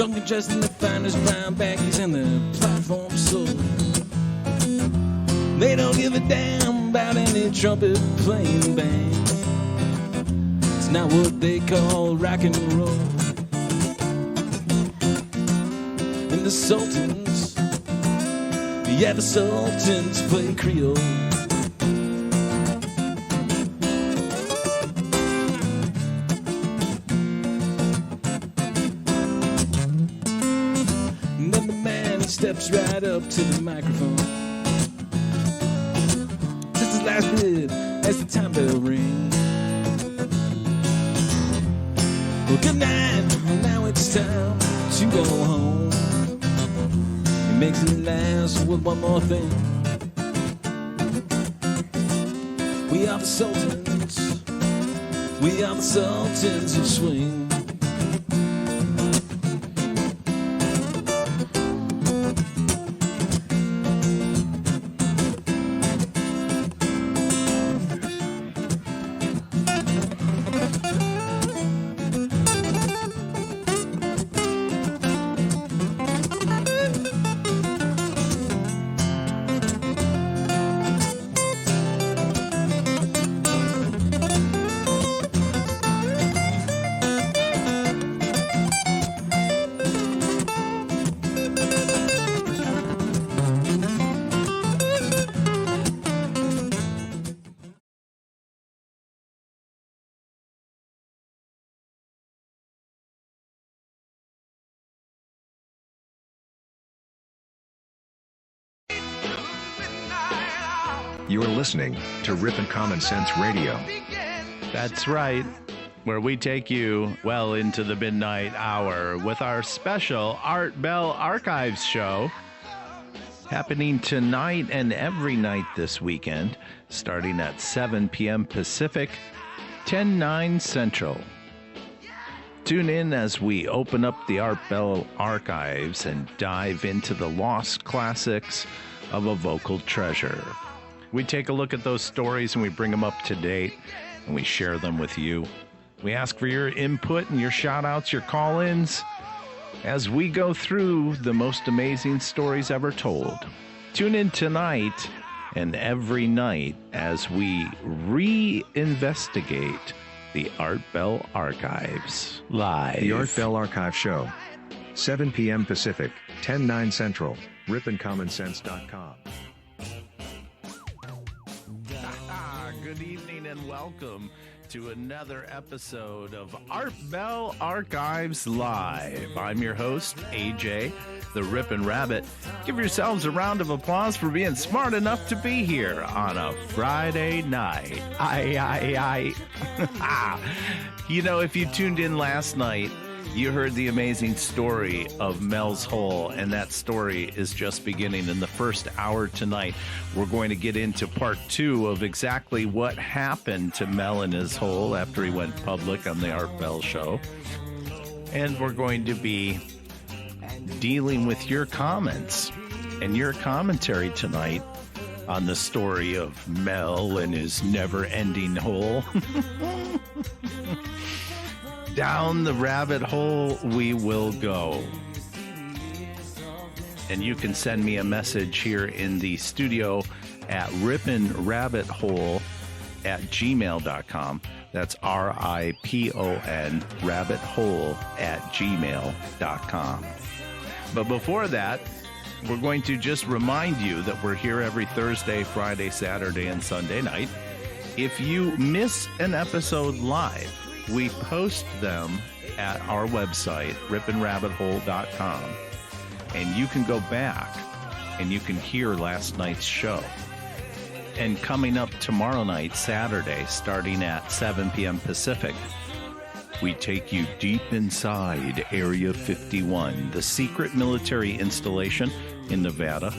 Drunk and dressed in the finest brown baggies and the platform soul. They don't give a damn about any trumpet playing band. It's not what they call rock and roll. And the Sultans, yeah, the Sultans play Creole. And then the man, he steps right up to the microphone. Says his last bit as the time bell rings. Well, good night, now it's time to go home. He makes it last with one more thing. We are the Sultans, we are the Sultans of Swing. You're listening to Rippin' Common Sense Radio. That's right, where we take you well into the midnight hour with our special Art Bell Archives show happening tonight and every night this weekend, starting at 7 p.m. Pacific, 10/9 Central. Tune in as we open up the Art Bell Archives and dive into the lost classics of a vocal treasure. We take a look at those stories and we bring them up to date and we share them with you. We ask for your input and your shout-outs, your call-ins as we go through the most amazing stories ever told. Tune in tonight and every night as we reinvestigate the Art Bell Archives live. The Art Bell Archive Show, 7 p.m. Pacific, 10/9 Central, rippincommonsense.com. Good evening and welcome to another episode of Art Bell Archives Live. I'm your host, AJ, the Rippin' Rabbit. Give yourselves a round of applause for being smart enough to be here on a Friday night. You know, if you tuned in last night, you heard the amazing story of Mel'S Hole, and that story is just beginning. In the first hour tonight, we're going to get into part 2 of exactly what happened to Mel in his hole after he went public on the Art Bell Show. And we're going to be dealing with your comments and your commentary tonight on the story of Mel and his never-ending hole. Down the rabbit hole we will go. And you can send me a message here in the studio at rippinrabbithole@gmail.com. That's RIPON rabbithole@gmail.com. But before that, we're going to just remind you that we're here every Thursday, Friday, Saturday, and Sunday night. If you miss an episode live, we post them at our website, rippinrabbithole.com, and you can go back and you can hear last night's show. And coming up tomorrow night, Saturday, starting at 7 p.m. Pacific, we take you deep inside Area 51, the secret military installation in Nevada,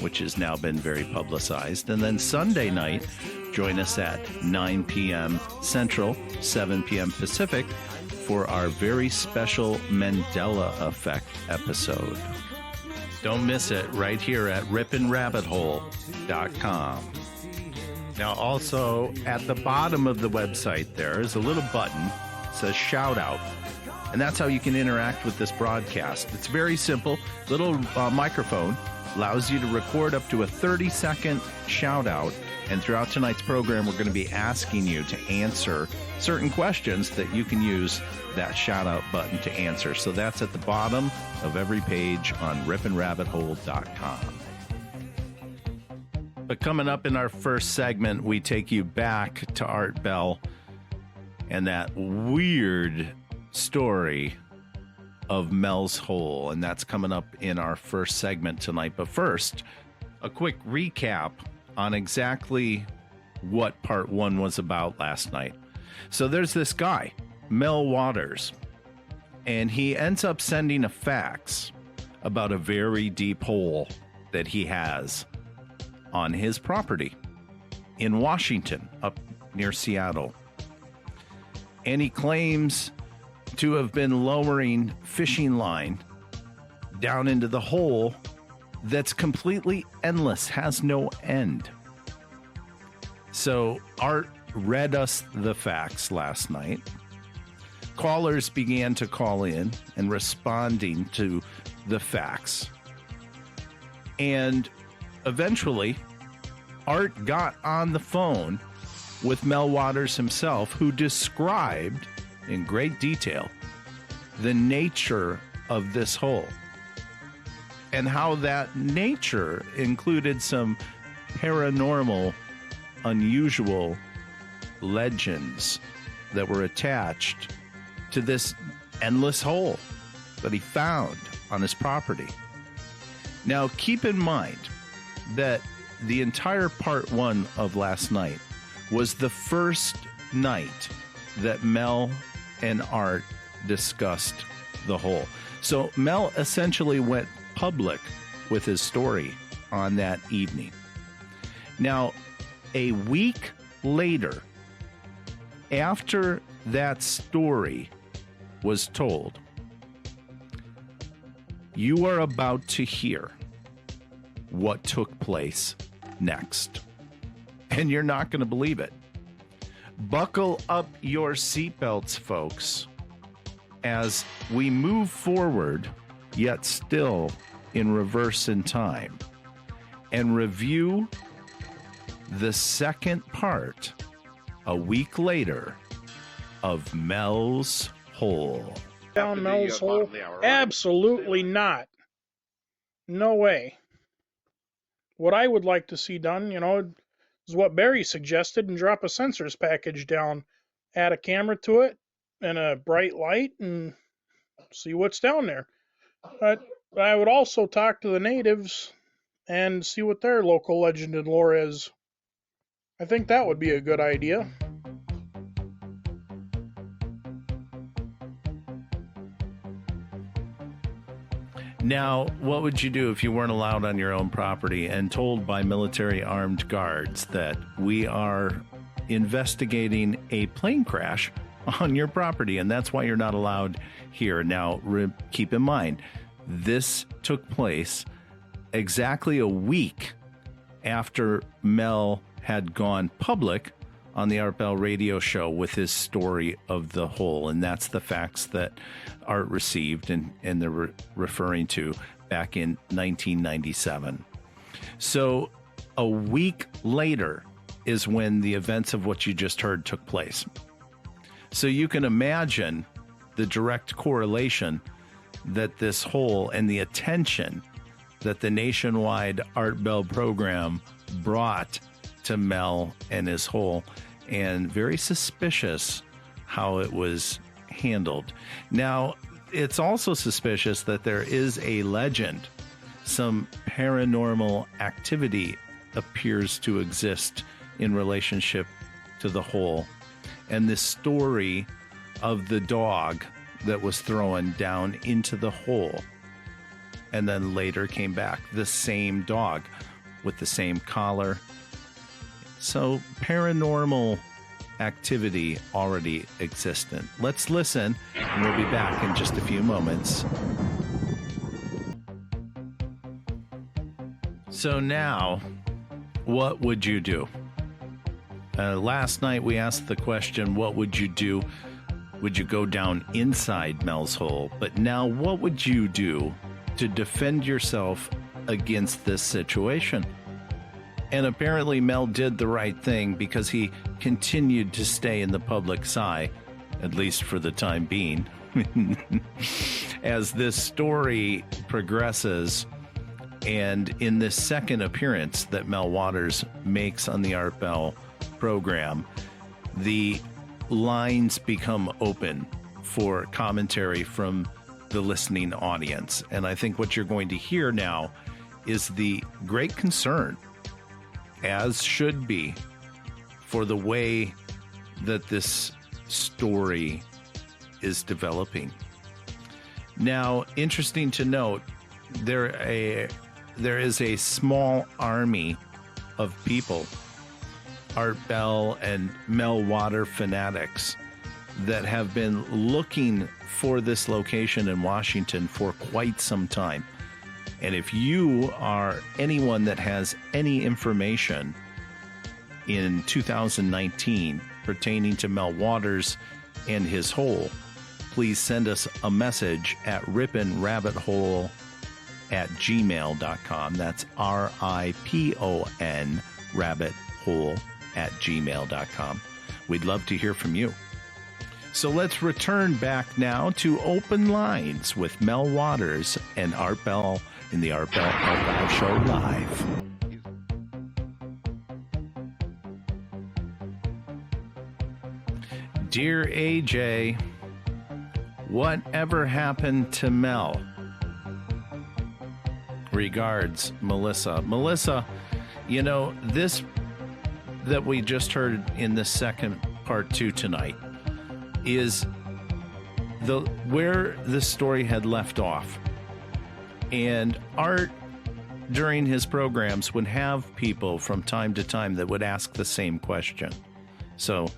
which has now been very publicized. And then Sunday night, join us at 9 p.m. Central, 7 p.m. Pacific for our very special Mandela Effect episode. Don't miss it right here at rippinrabbithole.com. Now, also at the bottom of the website, there is a little button that says shout out. And that's how you can interact with this broadcast. It's very simple. Little microphone allows you to record up to a 30-second shout out. And throughout tonight's program, we're going to be asking you to answer certain questions that you can use that shout out button to answer. So that's at the bottom of every page on rippandrabbithole.com. But coming up in our first segment, we take you back to Art Bell and that weird story of Mel'S Hole. And that's coming up in our first segment tonight. But first, a quick recap on exactly what part one was about last night. So there's this guy, Mel Waters, and he ends up sending a fax about a very deep hole that he has on his property in Washington, up near Seattle. And he claims to have been lowering fishing line down into the hole that's completely endless, has no end. So Art read us the fax last night. Callers began to call in and responding to the fax. And eventually, Art got on the phone with Mel Waters himself, who described in great detail the nature of this hole and how that nature included some paranormal, unusual legends that were attached to this endless hole that he found on his property. Now, keep in mind that the entire part one of last night was the first night that Mel and Art discussed the hole. So Mel essentially went public with his story on that evening. Now, a week later, after that story was told, you are about to hear what took place next. And you're not going to believe it. Buckle up your seatbelts, folks, as we move forward, yet still in reverse in time, and review the second part, a week later, of Mel'S Hole. Down Mel'S Hole? Absolutely not. No way. What I would like to see done, is what Barry suggested, and drop a sensors package down, add a camera to it, and a bright light, and see what's down there. But I would also talk to the natives and see what their local legend and lore is. I think that would be a good idea. Now, what would you do if you weren't allowed on your own property and told by military armed guards that we are investigating a plane crash on your property and that's why you're not allowed here? Now, keep in mind, this took place exactly a week after Mel had gone public on the Art Bell radio show with his story of the hole. And that's the facts that Art received and they're referring to back in 1997. So a week later is when the events of what you just heard took place. So you can imagine the direct correlation that this hole and the attention that the nationwide Art Bell program brought to Mel and his hole, and very suspicious how it was handled. Now, it's also suspicious that there is a legend. Some paranormal activity appears to exist in relationship to the hole. And the story of the dog that was thrown down into the hole and then later came back. The same dog with the same collar. So paranormal activity already existent. Let's listen, and we'll be back in just a few moments. So now, what would you do? Last night we asked the question, what would you do Would you go down inside Mel's hole? But now what would you do to defend yourself against this situation? And apparently Mel did the right thing because he continued to stay in the public's eye, at least for the time being. As this story progresses, and in this second appearance that Mel Waters makes on the Art Bell program, the lines become open for commentary from the listening audience. And I think what you're going to hear now is the great concern, as should be, for the way that this story is developing. Now, interesting to note, there is a small army of people, Art Bell and Mel Water fanatics, that have been looking for this location in Washington for quite some time. And if you are anyone that has any information in 2019 pertaining to Mel Waters and his hole, please send us a message at ripinrabbithole@gmail.com. That's RIPON rabbithole@gmail.com. We'd love to hear from you. So let's return back now to Open Lines with Mel Waters and Art Bell in the Art Bell Archive Show Live. Dear AJ, whatever happened to Mel? Regards, Melissa. Melissa, you know, this that we just heard in the second part 2 tonight is where the story had left off. And Art, during his programs, would have people from time to time that would ask the same question. So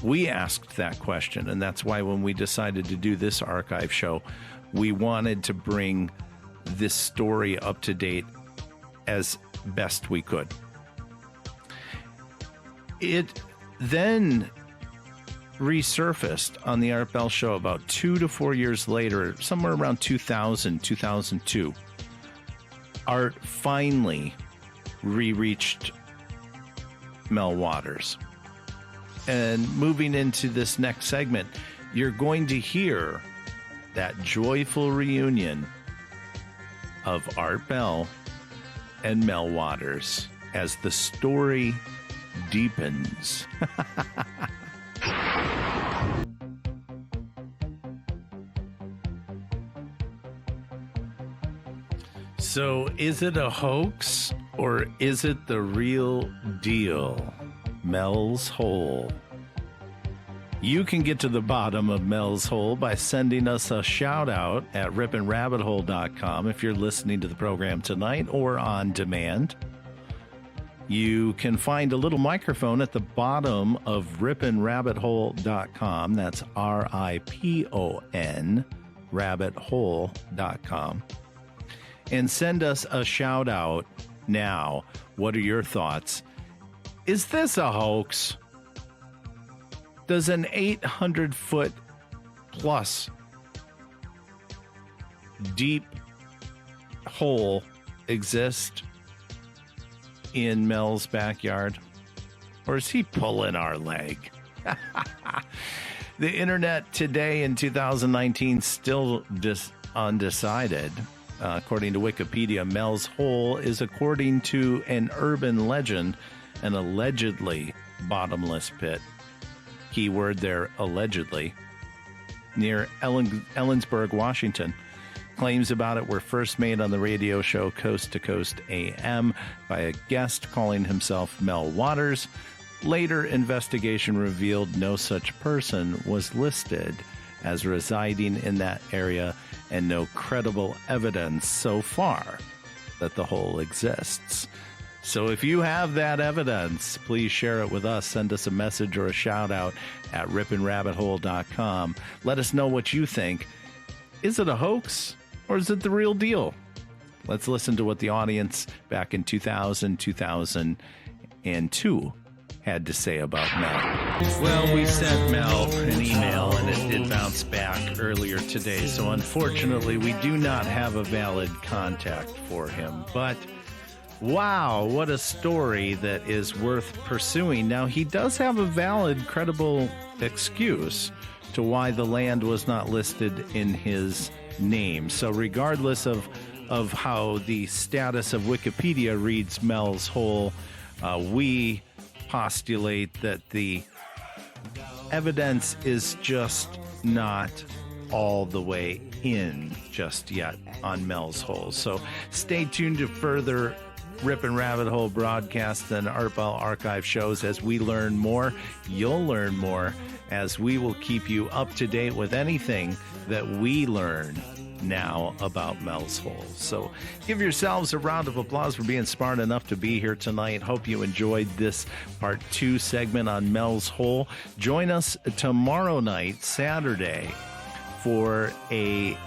we asked that question, and that's why when we decided to do this archive show, we wanted to bring this story up to date as best we could. It then resurfaced on the Art Bell Show about 2 to 4 years later, somewhere around 2000, 2002. Art finally re-reached Mel Waters. And moving into this next segment, you're going to hear that joyful reunion of Art Bell and Mel Waters as the story deepens. So, is it a hoax or is it the real deal? Mel's hole. You can get to the bottom of Mel's hole by sending us a shout out at ripinrabbithole.com if you're listening to the program tonight or on demand. You can find a little microphone at the bottom of ripinrabbithole.com. That's RIPON rabbithole.com. And send us a shout out now. What are your thoughts? Is this a hoax? Does an 800-foot plus deep hole exist in Mel's backyard? Or is he pulling our leg? The internet today in 2019 still undecided. According to Wikipedia, Mel's hole is, according to an urban legend, an allegedly bottomless pit. Keyword there, allegedly. Near Ellensburg, Washington. Claims about it were first made on the radio show Coast to Coast AM by a guest calling himself Mel Waters. Later investigation revealed no such person was listed as residing in that area, and no credible evidence so far that the hole exists. So if you have that evidence, please share it with us. Send us a message or a shout out at ripinrabbithole.com. Let us know what you think. Is it a hoax or is it the real deal? Let's listen to what the audience back in 2000, 2002 had to say about Mel. Well, we sent Mel an email and it did bounce back earlier today. So unfortunately, we do not have a valid contact for him. But wow, what a story that is worth pursuing. Now, he does have a valid, credible excuse to why the land was not listed in his name. So regardless of how the status of Wikipedia reads Mel's Hole, we postulate that the evidence is just not all the way in just yet on Mel's Hole. So stay tuned to further Rip and Rabbit Hole broadcasts and Art Bell Archive shows as we learn more. You'll learn more as we will keep you up to date with anything that we learn now about Mel's Hole. So give yourselves a round of applause for being smart enough to be here tonight. Hope you enjoyed this part 2 segment on Mel's Hole. Join us tomorrow night, Saturday, for a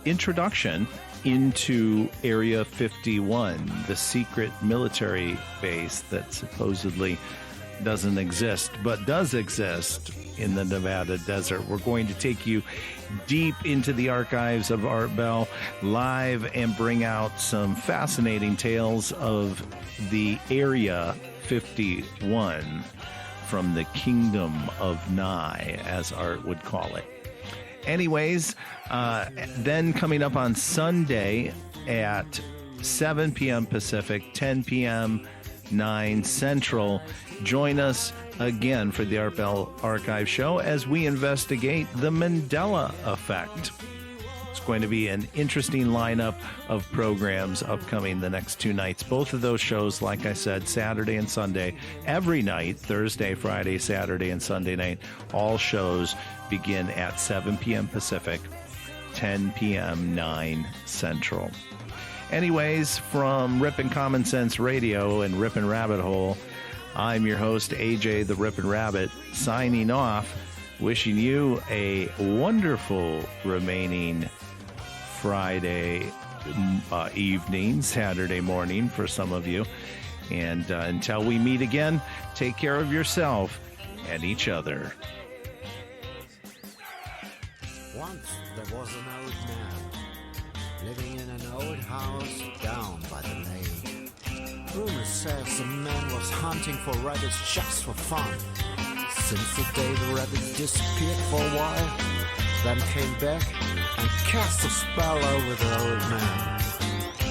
introduction into Area 51, the secret military base that supposedly doesn't exist, but does exist in the Nevada desert. We're going to take you deep into the archives of Art Bell live and bring out some fascinating tales of the Area 51 from the Kingdom of Nye, as Art would call it. Anyways, then coming up on Sunday at 7 p.m. Pacific, 10 p.m. 9 Central, join us again for the Art Bell Archive show as we investigate the Mandela Effect. It's going to be an interesting lineup of programs upcoming the next 2 nights. Both of those shows, like I said, Saturday and Sunday, every night, Thursday, Friday, Saturday, and Sunday night. All shows begin at 7 p.m. Pacific, 10 p.m. 9 Central. Anyways, from Rip and Common Sense Radio and Rip and Rabbit Hole, I'm your host, AJ the Rip and Rabbit, signing off, wishing you a wonderful remaining Friday evening, Saturday morning for some of you. And until we meet again, take care of yourself and each other. Once there was an old man living in an old house down by the lake. Rumor says the man was hunting for rabbits just for fun. Since the day the rabbits disappeared for a while, then came back and cast a spell over the old man.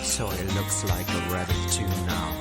So he looks like a rabbit too now.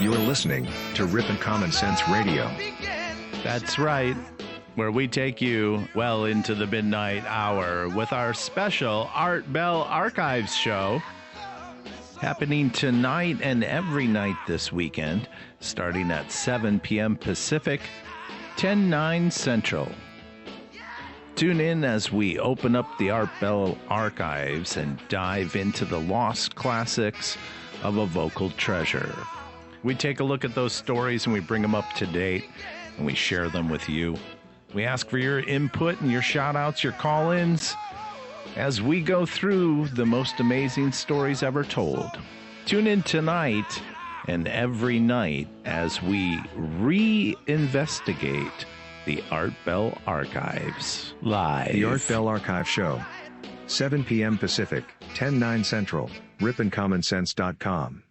You are listening to Rip and Common Sense Radio. That's right, where we take you well into the midnight hour with our special Art Bell Archives show happening tonight and every night this weekend, starting at 7 p.m. Pacific, 10/9 Central. Tune in as we open up the Art Bell Archives and dive into the lost classics of a vocal treasure. We take a look at those stories and we bring them up to date and we share them with you. We ask for your input and your shout outs, your call-ins as we go through the most amazing stories ever told. Tune in tonight and every night as we reinvestigate the Art Bell Archives live. The Art Bell Archive Show. 7 p.m. Pacific, 10/9 Central, ripandcommonsense.com.